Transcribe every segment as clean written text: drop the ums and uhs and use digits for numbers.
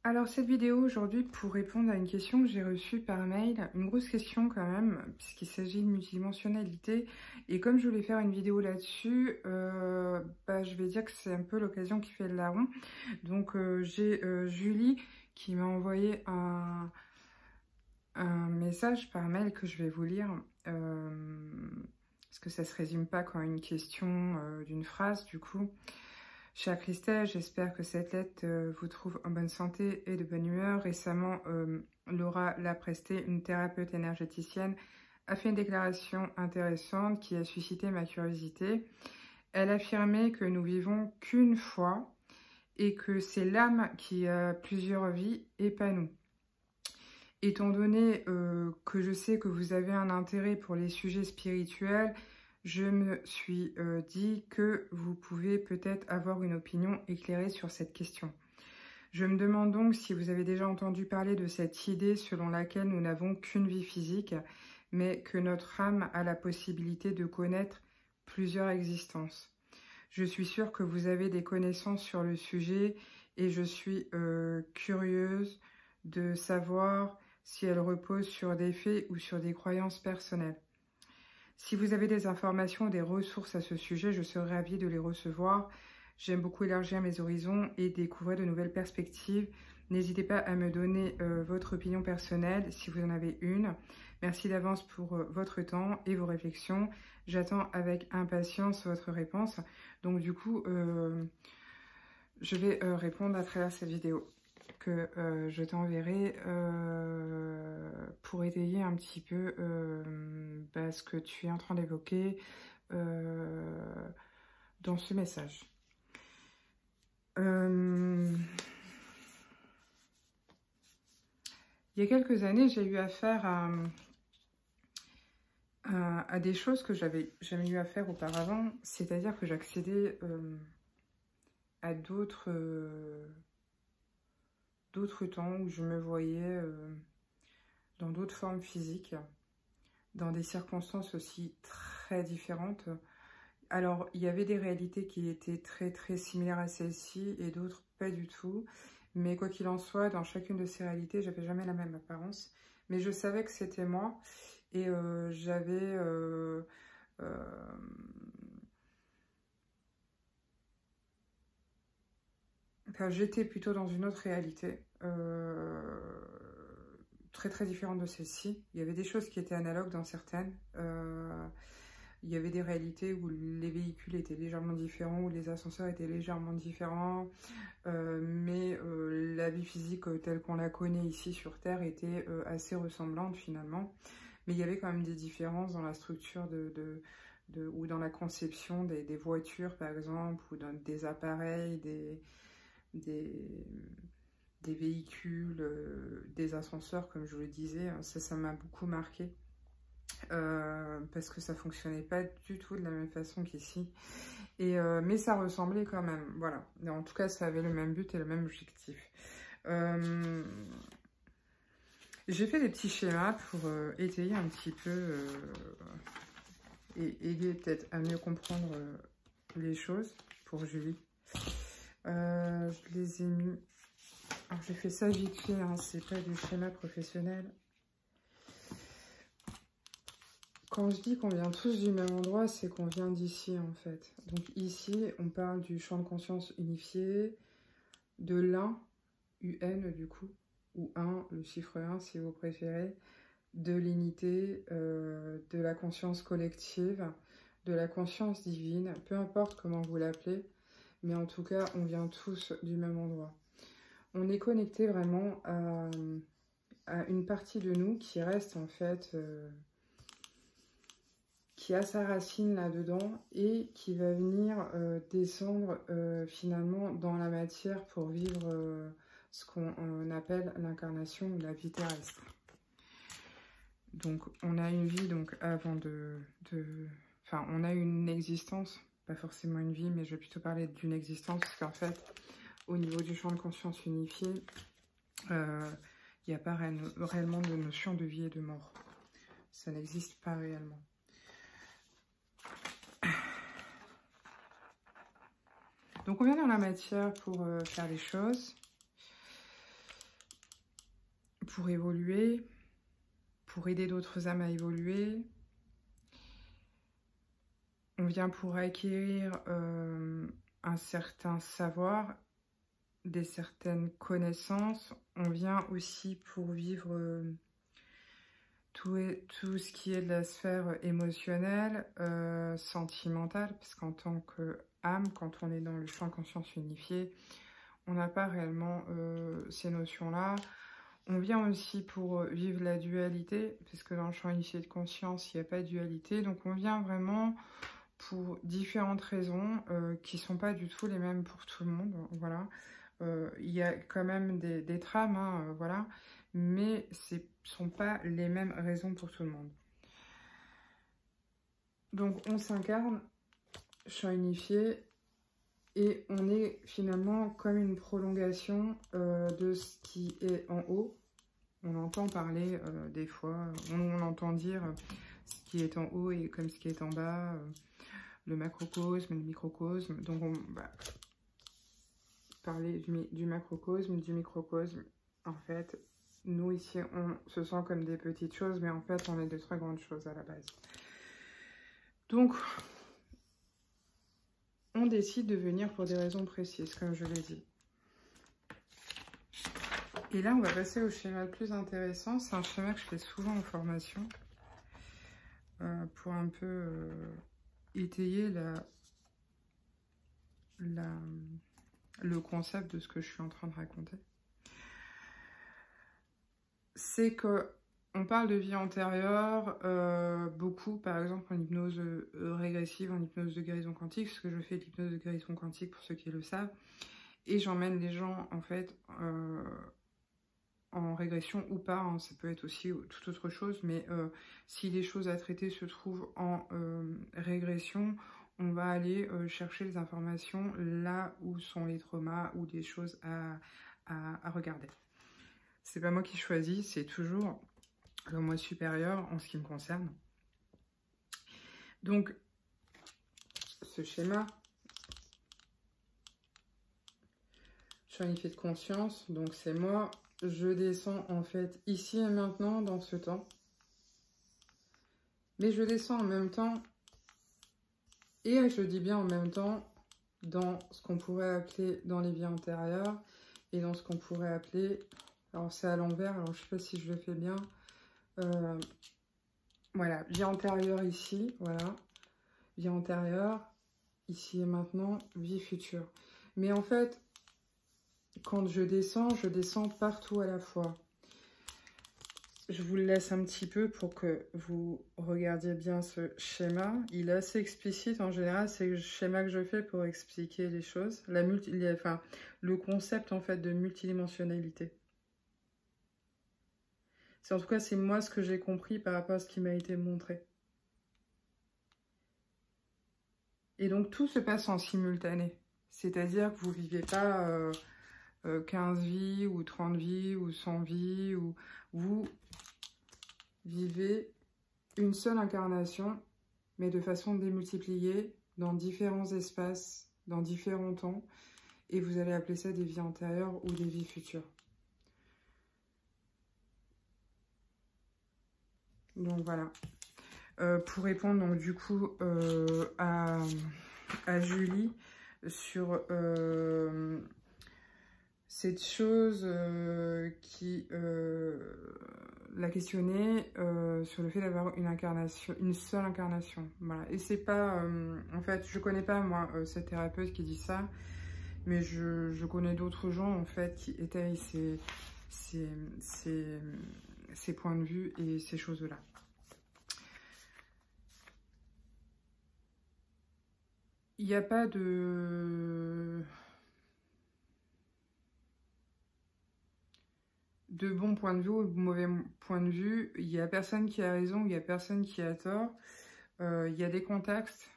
Alors cette vidéo aujourd'hui pour répondre à une question que j'ai reçue par mail, une grosse question quand même, puisqu'il s'agit de multidimensionnalité. Et comme je voulais faire une vidéo là-dessus, je vais dire que c'est un peu l'occasion qui fait le larron. Donc j'ai Julie qui m'a envoyé un message par mail que je vais vous lire. Parce que ça se résume pas qu'en une question d'une phrase du coup. Chère Christelle, j'espère que cette lettre vous trouve en bonne santé et de bonne humeur. Récemment, Laura Lapresté, une thérapeute énergéticienne, a fait une déclaration intéressante qui a suscité ma curiosité. Elle affirmait que nous vivons qu'une fois et que c'est l'âme qui a plusieurs vies et pas nous. Étant donné que je sais que vous avez un intérêt pour les sujets spirituels, je me suis dit que vous pouvez peut-être avoir une opinion éclairée sur cette question. Je me demande donc si vous avez déjà entendu parler de cette idée selon laquelle nous n'avons qu'une vie physique, mais que notre âme a la possibilité de connaître plusieurs existences. Je suis sûre que vous avez des connaissances sur le sujet et je suis curieuse de savoir si elles reposent sur des faits ou sur des croyances personnelles. Si vous avez des informations ou des ressources à ce sujet, je serais ravie de les recevoir. J'aime beaucoup élargir mes horizons et découvrir de nouvelles perspectives. N'hésitez pas à me donner votre opinion personnelle si vous en avez une. Merci d'avance pour votre temps et vos réflexions. J'attends avec impatience votre réponse. Donc du coup, je vais répondre à travers cette vidéo que je t'enverrai pour étayer un petit peu ce que tu es en train d'évoquer dans ce message. Il y a quelques années, j'ai eu affaire à des choses que j'avais jamais eu à faire auparavant, c'est-à-dire que j'accédais à d'autres temps où je me voyais dans d'autres formes physiques, dans des circonstances aussi très différentes. Alors, il y avait des réalités qui étaient très similaires à celle-ci et d'autres pas du tout. Mais quoi qu'il en soit, dans chacune de ces réalités, j'avais jamais la même apparence. Mais je savais que c'était moi et j'avais... Enfin, j'étais plutôt dans une autre réalité, très différente de celle-ci. Il y avait des choses qui étaient analogues dans certaines. Il y avait des réalités où les véhicules étaient légèrement différents, où les ascenseurs étaient légèrement différents, mais la vie physique telle qu'on la connaît ici sur Terre était assez ressemblante finalement. Mais il y avait quand même des différences dans la structure ou dans la conception des voitures par exemple, ou des appareils, des véhicules, des ascenseurs, comme je vous le disais. Ça m'a beaucoup marqué parce que ça fonctionnait pas du tout de la même façon qu'ici. Mais ça ressemblait quand même, voilà. En tout cas, ça avait le même but et le même objectif. J'ai fait des petits schémas pour étayer un petit peu et aider peut-être à mieux comprendre les choses pour Julie. Je les ai mis... Alors, j'ai fait ça vite fait, hein, c'est pas du schéma professionnel. Quand je dis qu'on vient tous du même endroit, c'est qu'on vient d'ici, en fait. Donc ici, on parle du champ de conscience unifié, de l'un, UN du coup, ou 1, le chiffre 1 si vous préférez, de l'unité, de la conscience collective, de la conscience divine, peu importe comment vous l'appelez, mais en tout cas, on vient tous du même endroit. On est connecté vraiment à une partie de nous qui reste en fait, qui a sa racine là-dedans et qui va venir descendre finalement dans la matière pour vivre ce qu'on appelle l'incarnation ou la vie terrestre. Donc on a une vie donc avant enfin on a une existence, pas forcément une vie, mais je vais plutôt parler d'une existence parce qu'en fait au niveau du champ de conscience unifié, il n'y a pas réellement de notion de vie et de mort. Ça n'existe pas réellement. Donc on vient dans la matière pour faire les choses. pour évoluer, pour aider d'autres âmes à évoluer. On vient pour acquérir un certain savoir, des certaines connaissances. On vient aussi pour vivre tout ce qui est de la sphère émotionnelle, sentimentale, parce qu'en tant qu'âme, quand on est dans le champ conscience unifié, on n'a pas réellement ces notions-là. On vient aussi pour vivre la dualité, parce que dans le champ unifié de conscience, il n'y a pas de dualité. Donc on vient vraiment pour différentes raisons qui ne sont pas du tout les mêmes pour tout le monde. Voilà. Il y a quand même des trames, hein, voilà, mais ce ne sont pas les mêmes raisons pour tout le monde. Donc on s'incarne, champ unifié, et on est finalement comme une prolongation de ce qui est en haut. On entend parler des fois, on entend dire ce qui est en haut et comme ce qui est en bas, le macrocosme, le microcosme. Donc on va parler du macrocosme, du microcosme. En fait, nous ici, on se sent comme des petites choses, mais en fait, on est de très grandes choses à la base. Donc, on décide de venir pour des raisons précises, comme je l'ai dit. Et là, on va passer au schéma le plus intéressant. C'est un schéma que je fais souvent en formation pour un peu étayer le concept de ce que je suis en train de raconter. C'est que on parle de vie antérieure beaucoup, par exemple en hypnose régressive, en hypnose de guérison quantique, parce que je fais de l'hypnose de guérison quantique pour ceux qui le savent, et j'emmène les gens en fait en régression ou pas, hein, ça peut être aussi toute autre chose, mais si les choses à traiter se trouvent en régression, on va aller chercher les informations là où sont les traumas ou des choses à regarder. C'est pas moi qui choisis, c'est toujours le moi supérieur en ce qui me concerne. Donc, ce schéma, champ unifié de conscience, donc c'est moi, je descends en fait ici et maintenant dans ce temps. Mais je descends en même temps, et je dis bien en même temps, dans ce qu'on pourrait appeler dans les vies antérieures, et dans ce qu'on pourrait appeler, alors c'est à l'envers, alors je sais pas si je le fais bien, voilà, vie antérieure ici, voilà, vie antérieure, ici et maintenant, vie future. Mais en fait, quand je descends partout à la fois. Je vous le laisse un petit peu pour que vous regardiez bien ce schéma. Il est assez explicite en général, c'est le schéma que je fais pour expliquer les choses. Le concept en fait de multidimensionnalité. En tout cas, c'est moi ce que j'ai compris par rapport à ce qui m'a été montré. Et donc, tout se passe en simultané. C'est-à-dire que vous ne vivez pas 15 vies, ou 30 vies, ou 100 vies, ou vous vivez une seule incarnation, mais de façon démultipliée, dans différents espaces, dans différents temps, et vous allez appeler ça des vies antérieures ou des vies futures. Donc voilà. Pour répondre donc du coup à Julie sur cette chose qui l'a questionnée sur le fait d'avoir une incarnation, une seule incarnation. Voilà. Et c'est pas, en fait, je connais pas moi cette thérapeute qui dit ça, mais je connais d'autres gens en fait qui étayent ces points de vue et ces choses-là. Il n'y a pas de bon point de vue ou de mauvais point de vue. Il n'y a personne qui a raison, il n'y a personne qui a tort. Il y a des contextes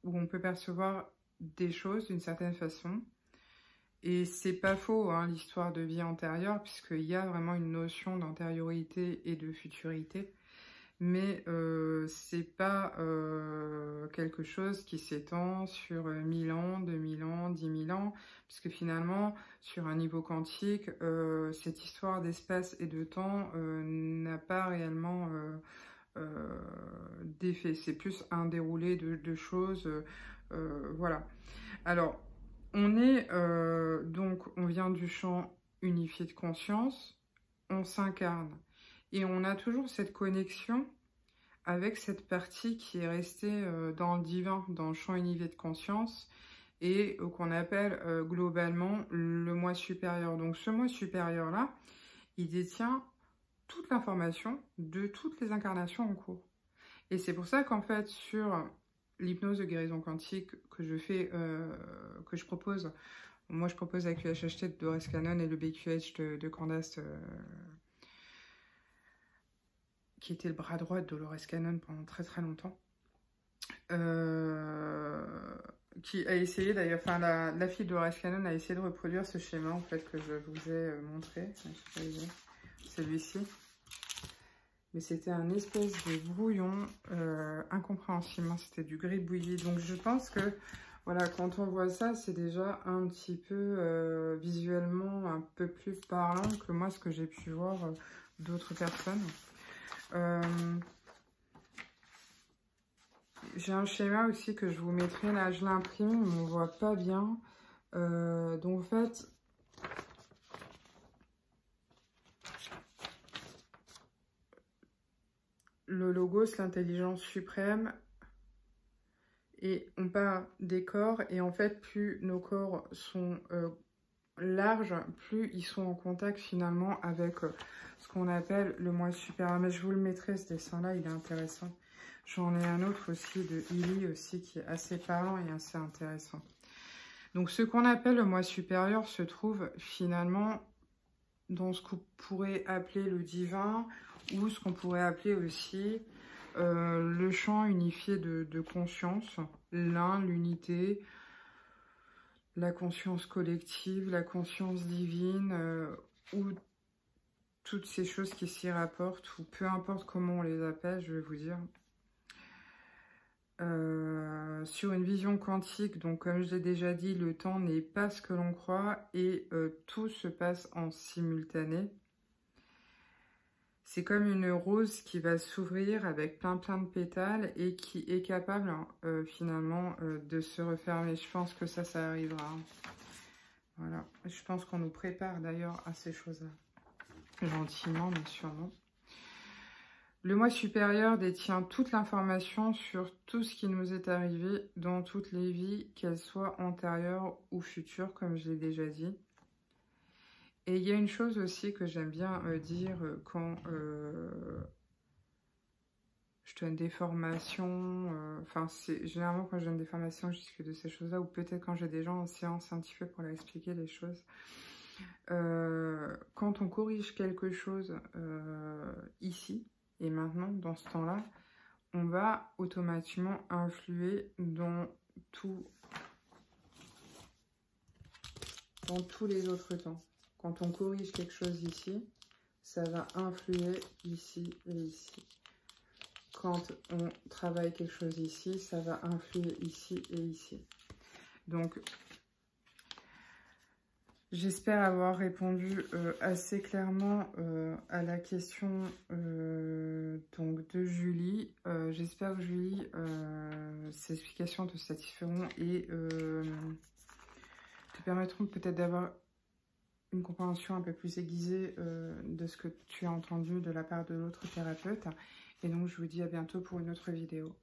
où on peut percevoir des choses d'une certaine façon. Et c'est pas faux, hein, l'histoire de vie antérieure, puisqu'il y a vraiment une notion d'antériorité et de futurité mais c'est pas quelque chose qui s'étend sur 1000 ans, 2000 ans, 10 000 ans, puisque finalement, sur un niveau quantique, cette histoire d'espace et de temps n'a pas réellement d'effet. C'est plus un déroulé de choses, voilà. Alors, donc, on vient du champ unifié de conscience, on s'incarne. Et on a toujours cette connexion avec cette partie qui est restée dans le divin, dans le champ unifié de conscience, et qu'on appelle globalement le moi supérieur. Donc ce moi supérieur-là, il détient toute l'information de toutes les incarnations en cours. Et c'est pour ça qu'en fait, sur l'hypnose de guérison quantique que je fais, que je propose, moi je propose avec l'UHHT de Doris Cannon et le BQH de Candace, qui était le bras droit de Dolores Cannon pendant très très longtemps, qui a essayé d'ailleurs, enfin la fille de Dolores Cannon a essayé de reproduire ce schéma en fait que je vous ai montré, celui-ci, mais c'était un espèce de brouillon incompréhensible, c'était du gribouillis, donc je pense que voilà, quand on voit ça, c'est déjà un petit peu visuellement un peu plus parlant que moi ce que j'ai pu voir d'autres personnes. J'ai un schéma aussi que je vous mettrai là, je l'imprime, mais on ne voit pas bien. Donc en fait, le logo, c'est l'intelligence suprême. Et on part des corps, et en fait, plus nos corps sont larges, plus ils sont en contact finalement avec ce qu'on appelle le moi supérieur. Mais je vous le mettrai, ce dessin-là, il est intéressant. J'en ai un autre aussi de Illy aussi qui est assez parlant et assez intéressant. Donc ce qu'on appelle le moi supérieur se trouve finalement dans ce qu'on pourrait appeler le divin, ou ce qu'on pourrait appeler aussi le champ unifié de conscience, l'un, l'unité, la conscience collective, la conscience divine, ou toutes ces choses qui s'y rapportent, ou peu importe comment on les appelle, je vais vous dire. Sur une vision quantique, donc comme je l'ai déjà dit, le temps n'est pas ce que l'on croit, et tout se passe en simultané. C'est comme une rose qui va s'ouvrir avec plein de pétales et qui est capable finalement de se refermer. Je pense que ça arrivera. Voilà, je pense qu'on nous prépare d'ailleurs à ces choses-là. Gentiment, mais sûrement. Le moi supérieur détient toute l'information sur tout ce qui nous est arrivé dans toutes les vies, qu'elles soient antérieures ou futures, comme je l'ai déjà dit. Et il y a une chose aussi que j'aime bien dire quand je donne des formations, enfin c'est généralement quand je donne des formations, je discute de ces choses-là, ou peut-être quand j'ai des gens en séance un petit peu pour leur expliquer les choses. Quand on corrige quelque chose ici et maintenant, dans ce temps-là, on va automatiquement influer dans tous les autres temps. Quand on corrige quelque chose ici, ça va influer ici et ici. Quand on travaille quelque chose ici, ça va influer ici et ici. Donc, j'espère avoir répondu assez clairement à la question donc de Julie. J'espère que Julie, ces explications te satisferont et te permettront peut-être d'avoir une compréhension un peu plus aiguisée de ce que tu as entendu de la part de l'autre thérapeute. Et donc, je vous dis à bientôt pour une autre vidéo.